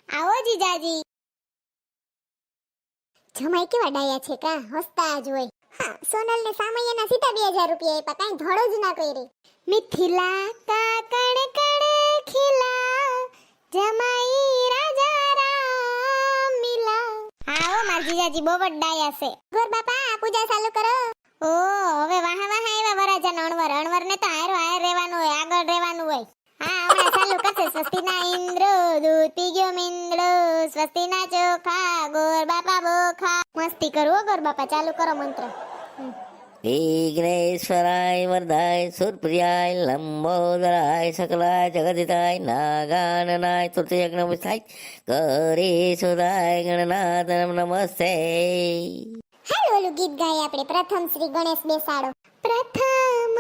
આવો જીજાજી. જમાઈ કેવા ડાયા છે કા, હસતા જ હોય. હા, સોનલ ને સામૈયાના સીધા 2000 રૂપિયા આપ્યા, કાઈ ધોળો જ ના કરી. મિથિલા કા કણ કણ ખિલા, જમાઈ રાજા રામ મિલા. આવો માર જીજાજી બહુ જ ડાયા છે. ગોર બાપા પૂજા ચાલુ કરો. ઓ હવે વાહ વાહ આવ્યા વરાજાનો અણવર. અણવર ને તો હારો હાર રહેવાનું હોય, આગળ રહેવાનું હોય. હા હમણાં ચાલુ કરશે. સ્વસ્તિના ઇન્દ્રો દૂતી ગયો મિંદ્રો, સ્વસ્તિના ચોખા ગોર બાપા બોખા. મસ્તી કરો ગોર બાપા, ચાલુ કરો મંત્ર. વિઘ્નેશ્વરાય વરદાય સુરપ્રિયાય લંબોદરાય સકલાય જગદિતાય નાગાનનાય તૃતીય નમસ્તાય ગૌરી સુદાય ગણનાથ નમસ્તે. હાલો ઓલું ગીત ગાય આપણે. પ્રથમ શ્રી ગણેશ બેસાડો. પ્રથમ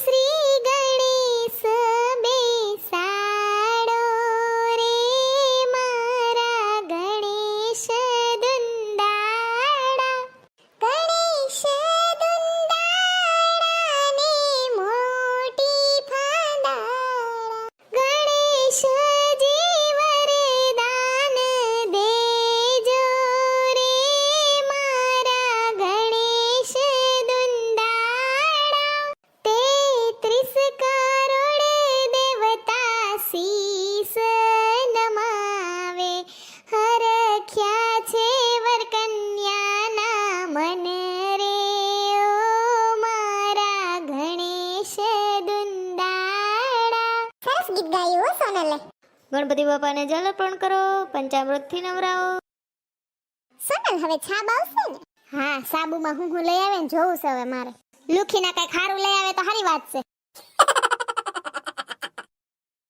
શ્રી ગણેશ બેસાડો રે મારા ગણેશ દુંદાડા. ગણેશ દુંદાડા ને મોટી ફાંદાડા. ગણેશજી વરદાન દેજો રે મારા ગણેશ દુંદાડા. 33 કરોડ દેવતા શીસ નમાવે, હરખ્યા છે વર કન્યાના મન રે ઓ મારા ગણેશ દુંદાડા. સરસ ગીત ગાયું હો સોનલે. ગણપતિ બાપાને જલ અર્પણ કરો, પંચામૃતથી નવરાવો. સોનલ હવે છાબ આવશે ને? હા, સાબુમાં હું લઈ આવે ને જોવું છે હવે મારે. લુખીના કઈ ખારું લઈ આવે તો સારી વાત છે.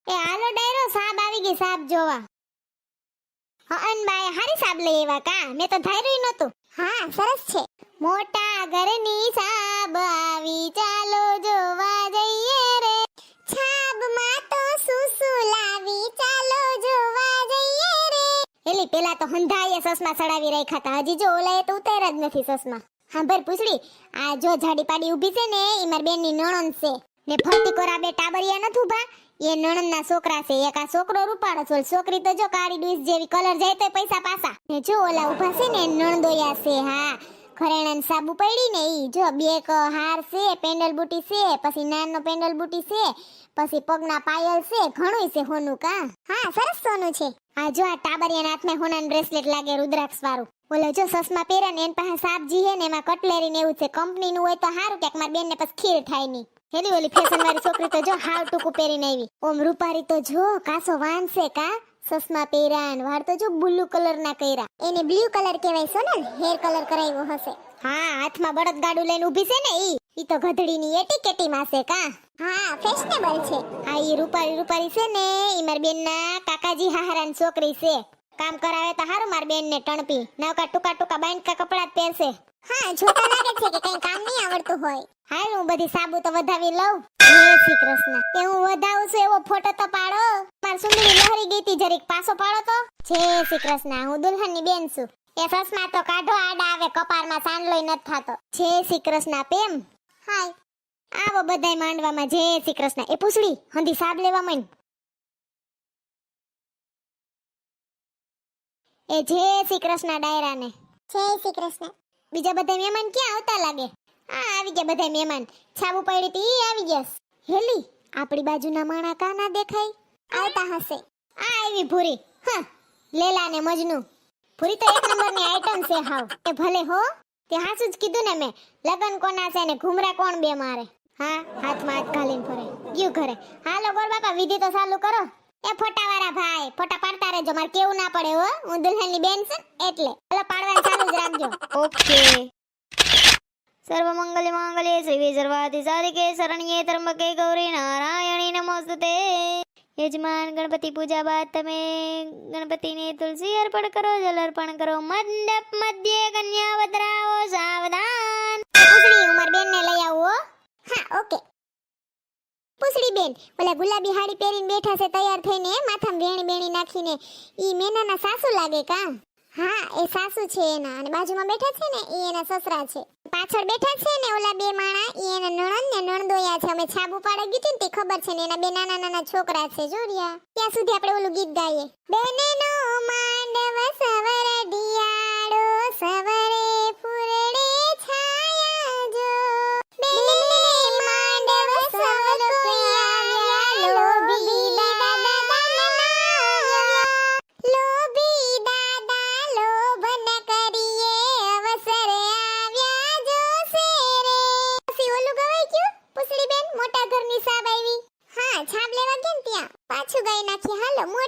એ હાલો ડાયરો, સાબ આવી ગઈ સાબ જોવા. હન બાય હારી સાબ લઈ આવ્યા કા, મેં તો ધાર્યું નતું. હા સરસ છે. મોટા ઘરની સાબ આવી, ચાલો જોવા જઈએ રે. છાબમાં તો સુસુ લાવી, ચાલો જોવા જઈએ રે. એલી પેલા તો હંધાઈએ સસમા ચડાવી રાખ્યા હતા, હજી જો ઓલાએ તો ઉતાર જ નથી સસમા. હા ભર પૂછડી, આ જો જાડી પાડી ઊભી છે ને ઈ માર બેનની નણંદ છે ને. ફરતી કોરા બે ટાબરિયા નથી ઊભા, એ નણંદના છોકરા છે. એક આ છોકરો રૂપાળો છે, છોકરી તો જો કાળી ડુઈસ જેવી, કલર જાય તો પૈસા પાસા. ને જો ઓલા ઊભા છે ને નણંદોયા છે. હા ઘરેણાની સાબુ પડી ને ઈ જો બે હાર છે, પેન્ડલ બુટી છે, પછી નાનનો પેન્ડલ બુટી છે, પછી પગના પાયલ છે, ઘણું છે હોનું કા. હા સરસ સોનું છે. આ જો આ ટાબરિયાના હાથમાં હોનાનું બ્રેસલેટ લાગે રુદ્રાક્ષ વાળું. ઓલો જો સસમા પહેરે ને એન પાસે સાબજી હે ને એમાં કટલેરી ને એવું છે. કંપનીનું હોય તો હારું કે માર બેન ને પછી ખીર થાય ની. હેલી ઓલી ફેશન વાળી છોકરી તો જો હાવ ટૂંકું પહેરીને આવી. ઓમ રૂપારી તો જો કાસો વાન છે કા. સસમા પહેરાન, વાળ તો જો બ્લુ કલર ના કર્યા. એને બ્લુ કલર કહેવાય સોનલ, હેર કલર કરાવ્યો હશે. હા હાથમાં બળદ ગાડું લઈને ઊભી છે ને ઈ તો ગધડીની એટીકેટી માં છે કા. હા ફેશનેબલ છે. આ ઈ રૂપારી છે ને ઈ માર બેનના કાકાજી હાહરાની છોકરી છે. કામ કરાવે તો હારું માર બેન ને ટણપી, નવકા ટૂંકા બાંધકા કપડા જ પહેરશે. હા જોતા લાગે છે કે કઈ કામ નહીં આવડતું હોય. હાલ હું બધી સાબુ તો વધાવી લઉં. જય શ્રી કૃષ્ણ. એ હું વધાવું છું એવો ફોટો તો પાડો. માર સુંદરી લહરી ગઈ તી, જરીક પાછો પાડો તો. જય શ્રી કૃષ્ણ. હું દુલ્હનની બેન છું. એ સસમા તો કાઢો, આડા આવે કપારમાં સાંડલોય નથી થાતો. જય શ્રી કૃષ્ણ. પ્રેમ હાય આવો બધાય માંડવામાં. જય શ્રી કૃષ્ણ. એ પૂછડી હંધી સાબ લેવા માંડ. એ જય શ્રી કૃષ્ણ ડાયરાને. જય શ્રી કૃષ્ણ. બીજા બધા મહેમાન ક્યાં આવતા લાગે? હા આવી ગયા બધા મહેમાન. છાબુ પડી તી આવી ગયા. હેલી આપણી બાજુના માણા કા ના દેખાય? આવતા હશે. આ આવી ભૂરી. હા લેલા ને મજનુ. ભૂરી તો એક નંબરની આઈટમ છે હાવ. એ ભલે હો, તે હાસુ જ કીધું ને મેં. લગન કોના છે ને ઘુમરા કોણ બે મારે. હા હાથમાં હાથ ઘાલીને ફરે ગયું ઘરે. હાલો ગોર બાપા વિધિ તો ચાલુ કરો. એ ફોટા વાળા ભાઈ ફોટા પાડતા રહેજો, મારે કેવું ના પડે હો. હું દુલ્હનની બેન છું એટલે એટલે પાડવાનું ચાલુ જ રાખજો. ઓકે. સર્વ મંગલ માંગલ્ય શ્રી સર્વાધિ સાધિકે શરણ્યે ત્રંબકે ગૌરી નારાયણી નમોસ્તુતે. યજમાન ગણપતિ પૂજા બાદ તમે ગણપતિને તુલસી અર્પણ કરો, જલ અર્પણ કરો. મંડપ મધ્યે કન્યા વદરાઓ સાવધાન. પૂછડી ઉમર બેન ને લઈ આવો. હા ઓકે. પૂછડી બેન ઓલા ગુલાબી હાડી પહેરીને બેઠા છે તૈયાર થઈને, માથામાં વેણી નાખીને. ઈ મેનાના સાસુ લાગે કા? હા એ સાસુ છે એના, અને બાજુમાં બેઠા છે ને ઈ એના સસરા છે. પાછળ બેઠા છે ને ઓલા બે માણા ઈ એના નણંદ ને નણદોયા છે. અમે છાબુ પાડે ગીતી ને તે ખબર છે ને એના બે નાના છોકરા છે. જોરિયા ત્યાં સુધી આપણે ઓલું ગીત ગાઈએ. બેનનો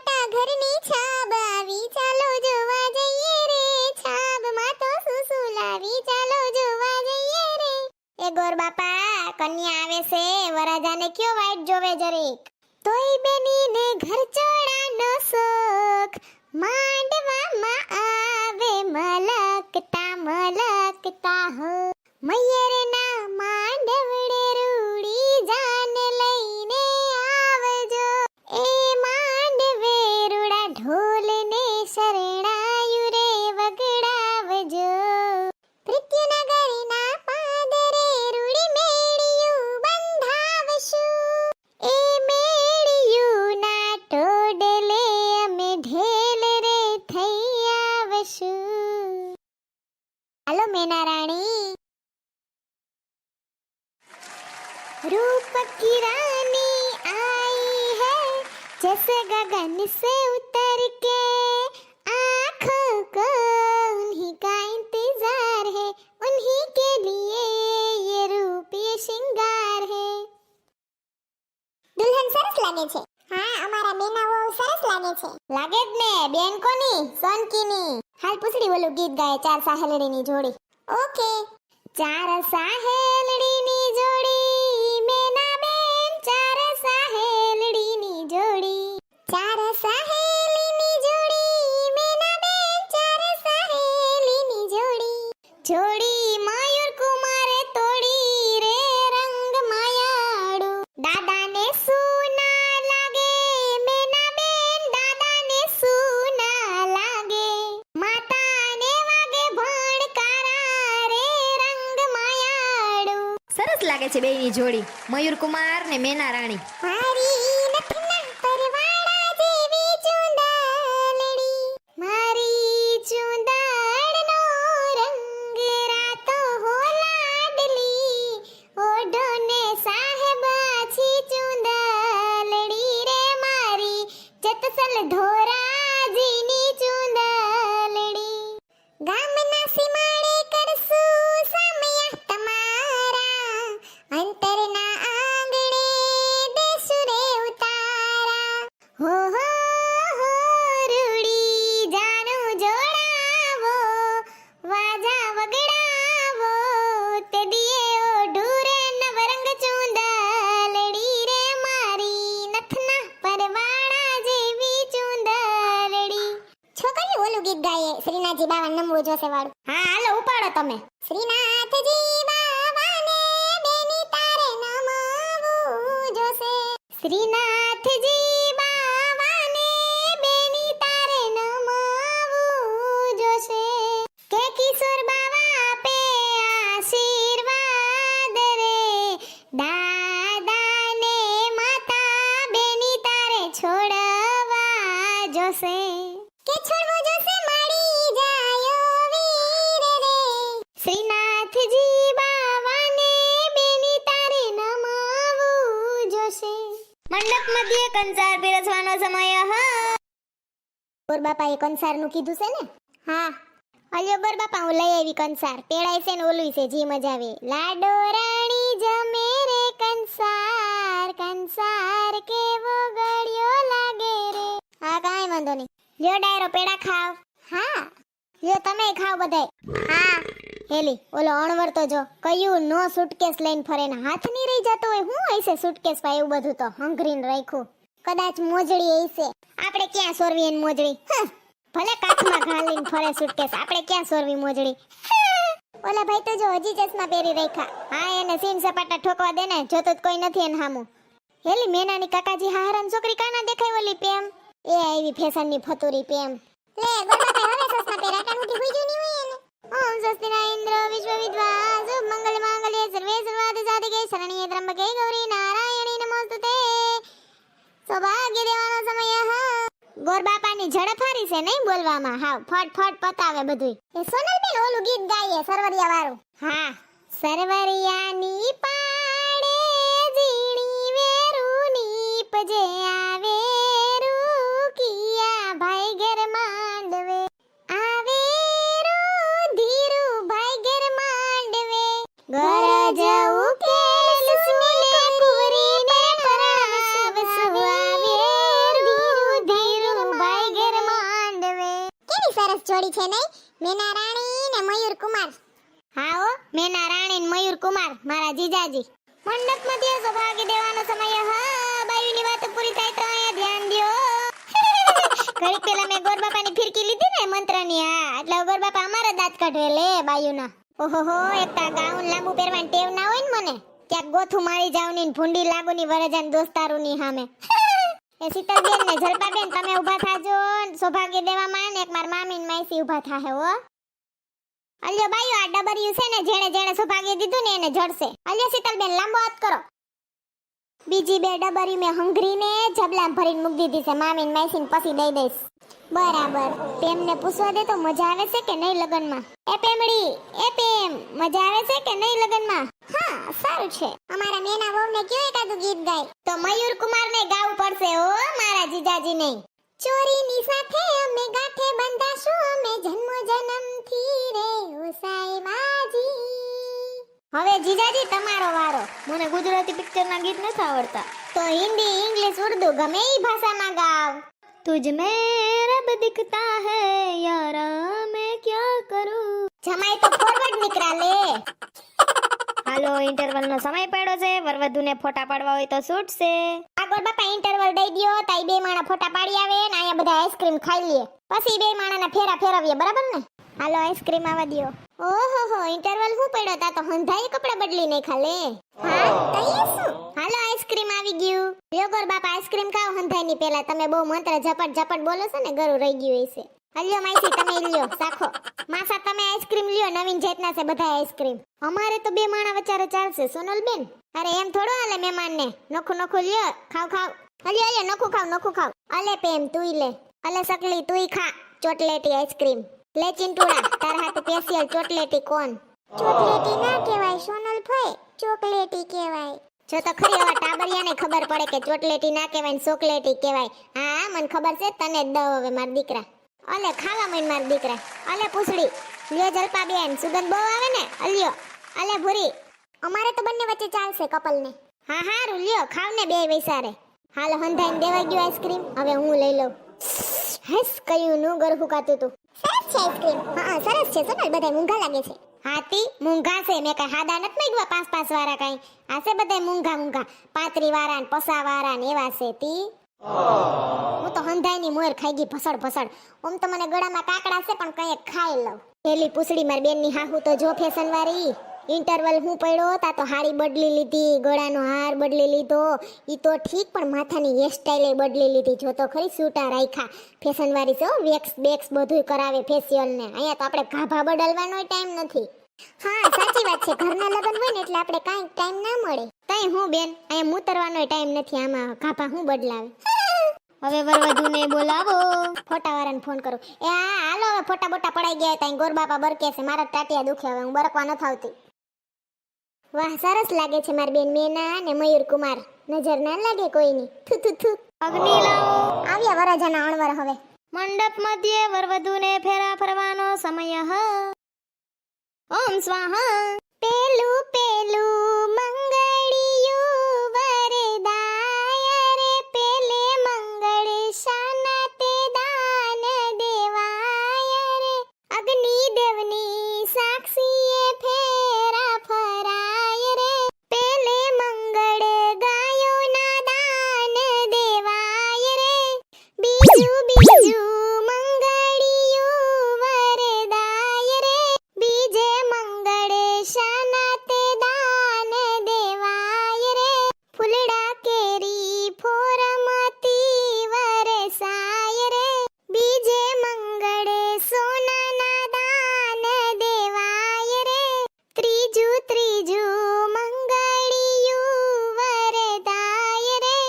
મોટા ઘરની છાબ આવી ચાલો જોવા જઈએ રે છાબમાં તો શું લાવી ચાલો જોવા જઈએ રે એ ગોર બાપા કન્યા આવે છે વરાજાને કયો વાઈટ જોવે જરીક તોય બેનીને ઘર ચોળાનો શોખ માંડવામાં આવે મલકતા હો મયરના માંડવડે રૂડી જાને લઈને આવજો એ માંડવે રૂડા ઢોલને શરણાયુ રે વગડાવજો પૃથ્વીનગરના પાદરે રૂડી મેળિયું બંધાવશું એ મેળિયુંના ટોડલે અમે ઢેલ રે થઈ આવશું હાલો મેના રાણી रूप की रानी आई है जैसे गगन से उतर के आँखों को उन्हीं का इंतजार है उन्हीं के लिए ये रूप ये श्रृंगार है दुल्हन सरस लागे છે હા અમારા બેના બહુ સરસ લાગે છે લાગે જ ને બેન કોની સોનકીની હાલ પૂછડી ઓલું ગીત ગાય ચાર સાહેલડીની જોડી ઓકે ચાર સાહેલડીની જોડી મેના બેન ચાર સાહેલડીની જોડી ચાર સાહેલીની જોડી મેના બેન ચાર સાહેલીની જોડી જોડી મયુર કુમારે તોડી રે રંગ માયાડુ દાદાને સુના લાગે મેના બેન દાદાને સુના લાગે માતાને વાગે ભણકારા રે રંગ માયાડુ સરસ લાગે છે બેયની જોડી મયુર કુમાર ને મેના રાણી મારી નથના પરવાળા જેવી ચુંદલડી મારી ચુંદડનો રંગ રાતો હો લાડલી ઓઢોને સાહેબાછી ચુંદલડી રે મારી જતસલ ધોરાજીની ચુંદલડી ગામના સીમાડે કરશું સામયા તમારા અંતરના આંગણે દેશું રે ઉતારા હો રૂડી જાનું જોડાવો વાજા વગડાવો તે દિયે ઓઢું રે નવરંગ ચુંદલડી રે મારી નથના પરવાળા જેવી ચુંદલડી છોકરી ઓલું ગીત ગાયે શ્રીનાથજી બાવા નમવું જોશે વાળું હા હાલો ઉપાડો તમે શ્રીનાથજી બાવાને બેની તારે નમવું જોશે શ્રીનાથજી બાવાને બેની તારે નમવું જોશે કે કિશોર બાવા આપે આશીર્વાદ રે દાદાને માતા બેની તારે છોડવા જોશે કે છોડવો જોશે મળી જાય વીર રે શ્રીનાથજી બાવાને બેની તારે નમવું જોશે મંડપ મધ્યે કંસાર પીરસવાનો સમય હા બોર બાપાએ કંસારનું કીધું છે ને હા અલ્યો બોર બાપા હું લઈ આવી કંસાર પેડાય છે ને ઓલું છે જી મજા આવે લાડો રાણી જમે રે કંસાર કંસાર કેવો ગળ્યો લાગે રે હા કાંઈ વાંધો નહીં લ્યો ડાયરો પેડા ખાવ હા લ્યો તમે ખાવ બધાય હા હેલી ઓલો અણવર તો જો કયું નો સુટકેસ લઈને ફરે ને હાથ ની રહી જતો હોય હું હશે સુટકેસ પા એવું બધું તો હંગરીને રાખ્યું કદાચ મોજડી હશે આપણે ક્યાં સોરવી એની મોજડી ભલે કાચમાં ઘાલીને ફરે સુટકેસ આપણે ક્યાં સોરવી મોજડી ઓલા ભાઈ તો જો હજી ચશ્મા પહેરી રાખ્યા હા એને સીન સપાટા ઠોકવા દે ને જોતો જ કોઈ નથી એને હામું હેલી મેનાની કાકાજી હારાન છોકરી કાના દેખાય ઓલી પેમ એ આવી ફેશનની ફતુરી પેમ લે ગોડા ભાઈ હવે સસના પહેરા કાનુટી હોઈ ગયું ની હોય એને ઓમ સ્વસ્તિના ઇન્દ્ર વિશ્વ વિદ્વા શુભ મંગલ માંગલ્ય સર્વે સર્વાર્થ સાધિકે શરણ્યે ત્રંબકે ગૌરી નારાયણી નમોસ્તુતે સૌભાગ્ય દેવાનો સમય હા ગોર બાપાની ઝડપ હારી છે નહીં બોલવામાં હાવ ફટ પતાવે બધું એ સોનલબેન ઓલું ગીત ગાઈએ સરવરિયા વાળું હા સરવરિયાની પાડે ઝીણી વેરુની પજે આવે રૂકિયા ભાઈ ઘેર માંડવે આવે ધીરુ ભાઈ ઘેર માંડવે ગરજ ઉકેલ સુને કુરીને પરાવસુ આવે ધીરુ ધીરુ જોડી છે નહીં? મેના રાણી ને મયુર કુમાર. હા હો, મેના રાણી ને મયુર કુમાર મારા જીજાજી. મંડપ મધ્ય સૌભાગ્ય દેવાનો સમય. હા, બાયુની વાત પૂરી થાય તો અહીંયા ધ્યાન દ્યો. ઘડીક પેલા મેં ગોર બાપાની ફિરકી લીધી ને મંત્રની. હા, એટલે ગોર બાપા અમારા દાંત કાઢવે લે બાયુના. ઓહોહો, એકતા ગાઉન લાંબુ પહેરવાની ટેવ ના હોય ને મને. ક્યાંક ગોથું મારી જાવની ને ભૂંડી લાગુની વરજાન દોસ્તારુની સામે. એ શીતલબેન ને જલપાબેન તમે ઊભા થાજો. સૌભાગ્ય દેવામાં ને એક માર મામી ને માઈસી ઊભા થાહે હો. અલ્યો બાયુ, આ ડબરિયું છે ને જેણે જેણે સૌભાગ્ય દીધું ને એને જડશે. અલ્યો શીતલબેન લાંબો હાથ કરો. બીજી બે ડબરી મેં હંગરીને જબલામ ભરીને મૂકી દીધી છે મામી ને માઈસી ને પછી દઈ દઈશ. બરાબર. પેમને પૂછવા દે તો મજા આવે છે કે નહીં લગનમાં? એ પેમડી, એ પેમ, મજા આવે છે કે નહીં લગનમાં? હા, સારું છે. અમારા મેના વહુને કયો એકાદું ગીત ગાય. તો મયુર કુમાર ને ગાવું પડશે હો, મારા જીજાજી નહીં. ચોરીની સાથે અમે ગાંઠે બંધાશું, અમે જન્મ જન્મથી રે ઓ સાઈબાજી. હવે જીજાજી તમારો વારો. મને ગુજરાતી પિક્ચરના ગીત નથી આવડતા. તો હિન્દી, ઇંગ્લિશ, ઉર્દુ ગમે ઈ ભાષામાં ગાવ. तुझ में रब दिखता है यारा, मैं क्या करूं. જમાઈ તો ફોરવર્ડ નીકળા લે. હાલો, ઇન્ટરવલ નો સમય પડ્યો છે. વરવધુને ફોટા પાડવા હોય તો છૂટશે. આગળ બાપા ઇન્ટરવલ દઈ દ્યો. તાઈ બે માણા ફોટા પાડી આવે ને અહીંયા બધા આઈસ્ક્રીમ ખાઈ લે. પછી બે માણાના ફેરા ફેરવીએ, બરાબર ને? હાલો, આઈસ્ક્રીમ આવવા દ્યો. ઓહોહો, ઇન્ટરવલ હું પડ્યો તા તો હંધાઈ કપડા બદલી નાખ્યા લે. હા, તઈએ શું? હાલો, આઈસ્ક્રીમ આવી ગયું. લ્યો ગોર બાપા આઈસ્ક્રીમ ખાઓ હંધાઈ ની પહેલા. તમે બહુ મંત્ર ઝપટ ઝપટ બોલો છો ને, ગરું રહી ગયું હશે. હલ્યો માઈસી તમે લ્યો, સાખો. માસા તમે આઈસ્ક્રીમ લ્યો, નવીન જાતના છે બધા આઈસ્ક્રીમ. અમારે તો બે માણા વચારે ચાલશે સોનલબેન. અરે એમ થોડો હાલે મહેમાનને. નોખું નોખું લ્યો, ખાવ ખાવ. હલ્યો હલ્યો, નોખું ખાવ નોખું ખાવ. અલે પેમ તુંય લે. અલે સકલી તુંય ખા ચોટલેટી આઈસ્ક્રીમ. લે ચિંટુડા, તાર હાથે સ્પેશિયલ ચોટલેટી કોણ? ચોકલેટી ના કહેવાય સોનલ ભાઈ, ચોકલેટી કહેવાય. જો તો ખરી હવે ટાબરિયાને ખબર પડે કે ચોટલેટી ના કહેવાય ને ચોકલેટી કહેવાય. હા, મને ખબર છે, તને જ દઉં હવે માર દીકરા. અલે ખાવા મન માર દીકરા. અલે પૂછડી લ્યો જલપાબેન, સુગંધ બહુ આવે ને. અલ્યો. અલે ભૂરી, અમારે તો બંને વચ્ચે ચાલશે કપલ ને. હા હારું લ્યો, ખાવ ને બે વૈસારે. હાલો હંધાઈને દેવા ગયો આઈસ્ક્રીમ. હવે હું લઈ લઉં. હસ કયું નું ગર ફૂકાતું તું. સરસ છે આઈસ્ક્રીમ. હા સરસ છે સોનલ, બધાય મૂંઘા લાગે છે. હાથી મૂંઘા છે, મેં કઈ હાદા નત માંગ્યા 5-5 વાળા કઈ. આ છે બધાય મૂંઘા મૂંઘા, 35 વાળા ને 50 વાળા ને એવા છે તી. હું તો હંધાઈની મોર ખાઈ ગઈ ભસડ ભસડ. ઓમ તો મને ગળામાં કાકડા છે પણ કઈ ખાઈ લઉં. પેલી પૂછડી માર બેન ની હાહુ તો જો ફેશન વાળી. ઇન્ટરવલ હું પડ્યો તા તો હાડી બદલી લીધી, ગળાનો હાર બદલી લીધો. ઈ તો ઠીક, પણ માથાની હેરસ્ટાઈલ બદલી લીધી. જો તો ખરી સૂટા રાખ્યા. ફેશન વાળી છે, વેક્સ બેક્સ બધુંય કરાવે ફેશિયલ ને. અહીંયા તો આપણે ગાભા બદલવાનો ટાઈમ નથી. હા સાચી વાત છે, ઘરના લગ્ન હોય ને એટલે આપણે કાંઈ ટાઈમ ના મળે. તઈ હું બેન, અહીંયા મૂતરવાનો ટાઈમ નથી, આમાં ગાભા હું બદલાવે. હવે વરવધુને બોલાવો. ફોટાવાળાને ફોન કરું. એ હા હાલો, હવે ફોટા બોટા પડાઈ ગયા. ત્યાં ગોર બાપા બરકે છે, મારા ટાટિયા દુખે. હવે હું બરકવા નથી આવતી. વાહ સરસ લાગે છે માર બેન મેના ને મયુર કુમાર. નજર ના લાગે કોઈની. થુ થુ થુ. અગ્નિ લાવો. આવ્યા વરજાના અણવર. હવે મંડપ મધ્યે વરવધુને ફેરા ફરવાનો સમય. ઓમ સ્વાહા. પેલું પેલું મંગળિયું વરદાય રે, પેલે મંગળ શાના તે દાન દેવાય રે. અગ્નિ દેવની સાક્ષીએ ફેરા ફરાય રે, પેલે મંગળ ગાયોના દાન દેવાય રે. બીજું બીજું મંગળિયું વરદાય રે, બીજે મંગળ શાના તે દાન દેવાય રે. ફૂલડા કેરી ફોરમતી વરસાય રે, બીજે મંગળ સોનાના દાન દેવાય રે. ત્રીજું ત્રીજું મંગળિયું વરદાય રે,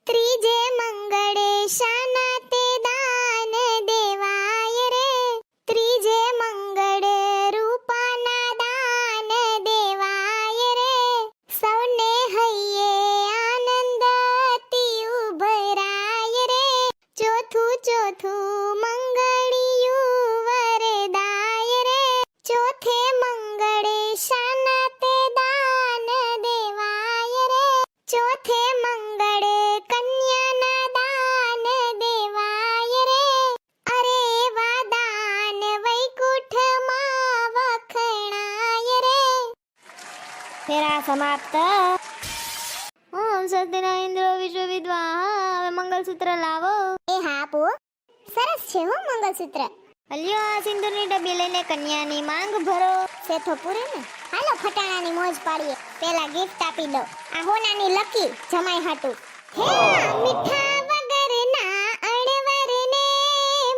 ત્રીજે મંગળ શાના તે દાન દેવાય રે. ત્રીજે મંગળ રૂપાના દાન દેવાય રે. સૌને હૈયે આનંદ અતિ ઉભરાય રે. ચોથું ચોથું મંગળિયું વરદાય રે, ચોથે મંગળ શાના તે દાન દેવાય રે. ચોથે મંગળ કન્યાના દાન દેવાય રે. અરે એવા દાન ફેરા સમાપ્ત. ઓમ સત્યના ઇન્દ્ર વિશ્વ વિદ્વા. હવે મંગલસૂત્ર લાવો. એ હા આપો. સરસ છે હો મંગળસૂત્ર. અલ્યો આ સિંદૂરની ડબ્બી લઈને કન્યાની માંગ ભરો. સેથો પૂરે ને. હાલો ફટાણાની મોજ પાડીએ. પેલા ગિફ્ટ આપી દો. આ હોનાની લકી જમાઈ હાટુ. હે મીઠા વગરના અણવરને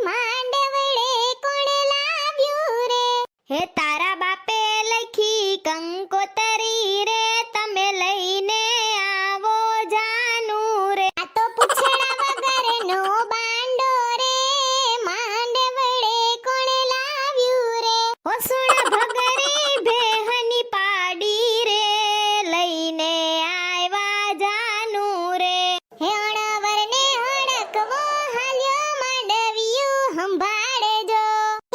માંડવડે કોણ લાવ્યું રે. હે તારા બાપે લખી કંકોતરી રે, તમે લઈને આવો જાનું રે. આ તો પૂછડા વગરનો બાંડો રે માંડવડે કોણ લાવ્યું રે. હોસુણા ભગરી ભેહની પાડી રે, લઈને આવ્યા જાનું રે. હે અણવરને હડકવો હાલ્યો માંડવિયું સંભાળજો.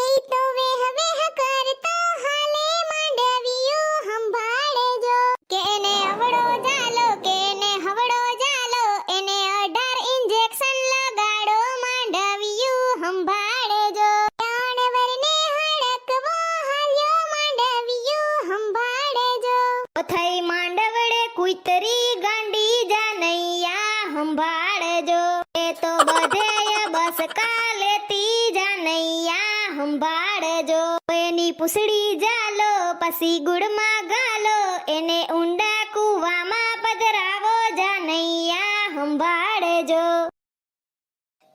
એ તો વેહ વેહ કરતો હાલે માંડવિયું સંભાળજો. કેને અવળો જાલો કેને હવળો જાલો, એને 18 ઇન્જેક્શન લગાડો માંડવિયું સંભાળજો. અણવરને હડકવો હાલ્યો માંડવિયું સંભાળજો. ઓ થઈ માંડવડે કુતરી ગાંડી જાનૈયા સંભાળજો. એ તો બધેય બસ કાલેતી જાનૈયા સંભાળજો. એની પૂછડી જાલો પછી ગુડમાં ગાલો, એને ઊંડા કૂવામાં પધરાવો જાનૈયા સંભાળજો.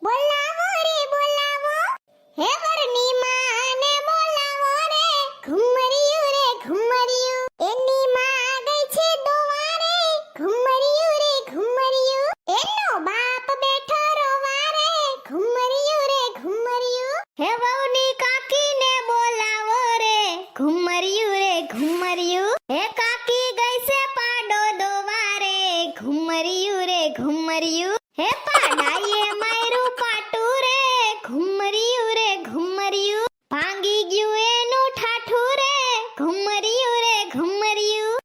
બોલાવો રે બોલાવો, હે વરની માને બોલાવો રે. ઘુમરિયું રે ઘુમરિયું, એની માં ગઈ છે દોવારે. ઘુમરિયું રે ઘુમરિયું, એનો બાપ બેઠો રોવારે. ઘુમરિયું રે ઘુમરિયું, હે વહુની કાકીને બોલાવો રે. ઘુમરિયું રે ઘુમરિયું, હે કાકી ગઈ છે પાડો દોવારે. ઘુમરિયું રે ઘુમરિયું, હે પાડાએ માર્યું પાટું રે. ઘુમરિયું રે ઘુમરિયું, ભાંગી ગયું એનું ઠાઠું રે. ઘુમરિયું રે ઘુમરિયું,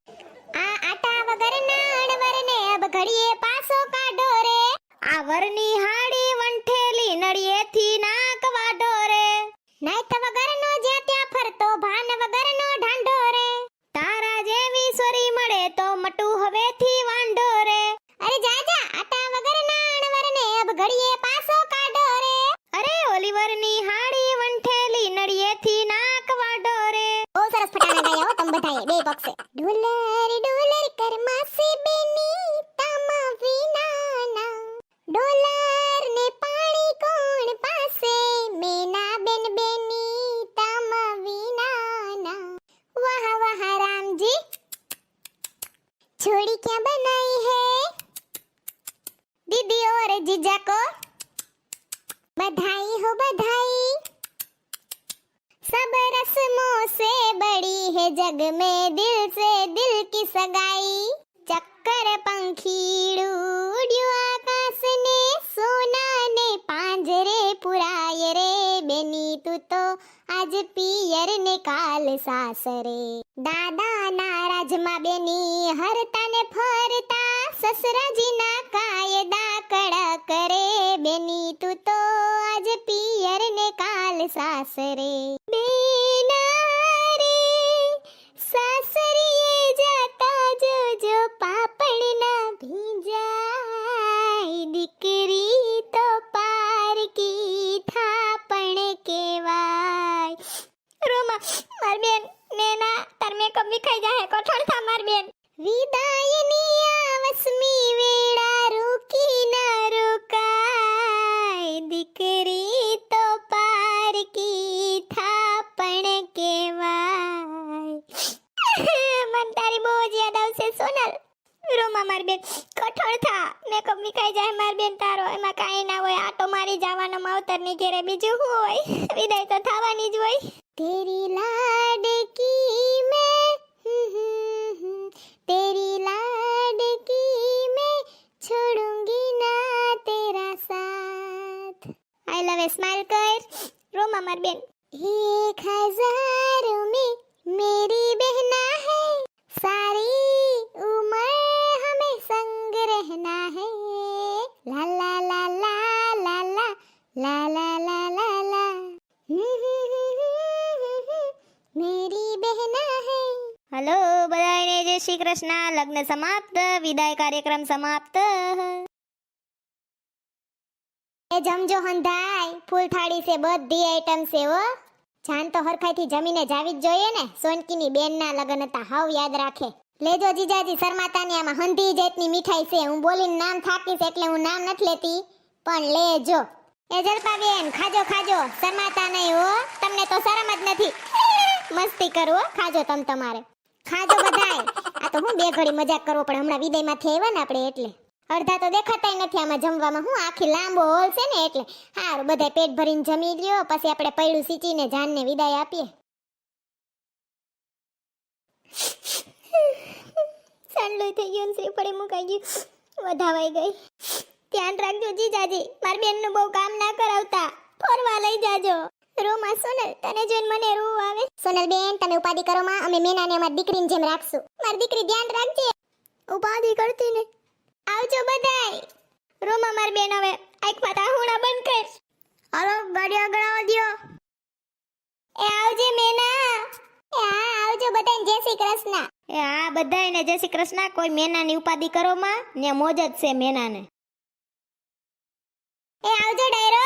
આ આટા વગરના અણવરને અબ ઘડીએ પાસો કાઢો રે. આ વરની હાડી વંઠેલી નળિયેથી નાક વાઢો રે. નાઈત વગરનો જ્યાં ત્યાં ફરતો ભાન વગરનો ઢાંઢો રે. તારા જેવી સોરી મળે તો મટુ હવેથી વાંઢો રે. અરે જા જા, આટા વગરના અણવરને અબ ઘડીએ પાસો કાઢો રે. અરે ઓલિવરની હાડી વંઠેલી નળિયેથી નાક વાઢો રે. બહુ સરસ ફટાણા ગાયા હો તમે બધાએ બે પક્ષે. ડોલર ડોલર કર માસી બેની તામા વિનાના. ડોલર ને પાણી કોણ પાસે, મેના બેન બેની તામા વિનાના. વાહ વાહ રામજી, छोड़ी क्या बनाई है दीदी और जीजा को. बधाई हो बधाई, सब रस्मों से बड़ी है जग में दिल से दिल की सगाई. चक्कर पंखीड़ું ઉડ્યું આકાશને, સોનાને પાંજરે પુરાય રે. બેની તું તો આજ પિયર ને કાલ સાસરે. દાદાના રાજમાં બેની હરતા ને ફરતા, સસરાજીના કાયદા કડક રે. બેની તું તો આજ પિયર ને કાલ સાસરે. બેના રે સાસરીએ જાતા જોજો પાપડ ના ભીંજાય. દીકરી તો પારકી થાપણ કેવાય. રોમા માર બેન નેના તાર મેકઅપ વિખાઈ જાહે. કઠોળ થા માર બેન. વિદાયની આવસમી વેળા રૂકી ના રોકાય. દીકરી તો પારકી થાપણ કેવાય. મન તારી બહુ જ યાદ આવશે સોનલ. રોમા માર બેન કઠોળ થા, મેકઅપ વિખાઈ જાય માર બેન તારો. એમાં કાંઈ ના હોય, આટો મારી જવાનો માવતરની ઘેરે, બીજું શું હોય. વિદાય તો થવાની જ હોય. तेरी लाडकी मैं तेरी लाडकी मैं छोड़ूंगी ना तेरा साथ. આઈ લવ એ સ્માઈલ કર રોમા માર બેન. 1000 में मेरी बहना है, सारी उम्र हमें संग रहना है. ला ला ला ला ला ला ला ला ला ला ला. मेरी बहना है. હલો બધાને જય શ્રી કૃષ્ણ. લગ્ન સમાપ્ત, વિદાય કાર્યક્રમ સમાપ્ત. એ જમજો હંધાય, ફૂલ થાળી છે, બધી આઈટમ છે હો. જાન તો હરખાઈથી જમીને જાવી જ જોઈએ ને. સોનકીની બેનના લગ્ન હતા, હાવ યાદ રાખે. લેજો જીજાજી, શર્માતાની આમાં હંધી જાતની મીઠાઈ છે. હું બોલીને નામ થાકીશ એટલે હું નામ નથી લેતી, પણ લેજો. એ જલપાબેન, ખાજો ખાજો, શર્માતા નહીં હો. તમને તો શરમ જ નથી. મસ્તી કરો, ખાજો તમ તમારે. ખાજો બધાય. આ તો હું બે ઘડી મજાક કરવો પણ હમણાં વિદાયમાંથી આવ્યા ને આપણે એટલે. અડધા તો દેખાતાય નથી આમાં જમવામાં. હું આખી લાંબો હોલ છે ને એટલે. હારું, બધાય પેટ ભરીને જમી લ્યો, પછી આપણે પૈડું સીચીને જાનને વિદાય આપીએ. સાંડલું થઈ ગયું, શ્રીફળી મુકાઈ ગયું, વધાવાઈ ગઈ. ધ્યાન રાખજો જીજાજી, મારી બેનનું બહુ કામ ના કરાવતા. ફરવા લઈ જાજો. રોમા સોનલ, તને જોઈને મને રૂ આવે. સોનલ બેન, તમે ઉપાધિ કરો માં, અમે મેનાને અમારી દીકરીની જેમ રાખશું. મારી દીકરી ધ્યાન રાખજે. ઉપાધિ કરતી ને. આવજો બધાય. રોમા મારી બેન હવે આંખમાં તાહુણા બંધ કર. હાલો ગાડી આગળ આવવા દ્યો. એ આવજે મેના. એ હા, આવજો બધાને જય શ્રી કૃષ્ણ. એ હા બધાયને જય શ્રી કૃષ્ણ. કોઈ મેનાની ઉપાધિ કરો માં, ને મોજ જ છે મેનાને. એ આવજો ડાયરો.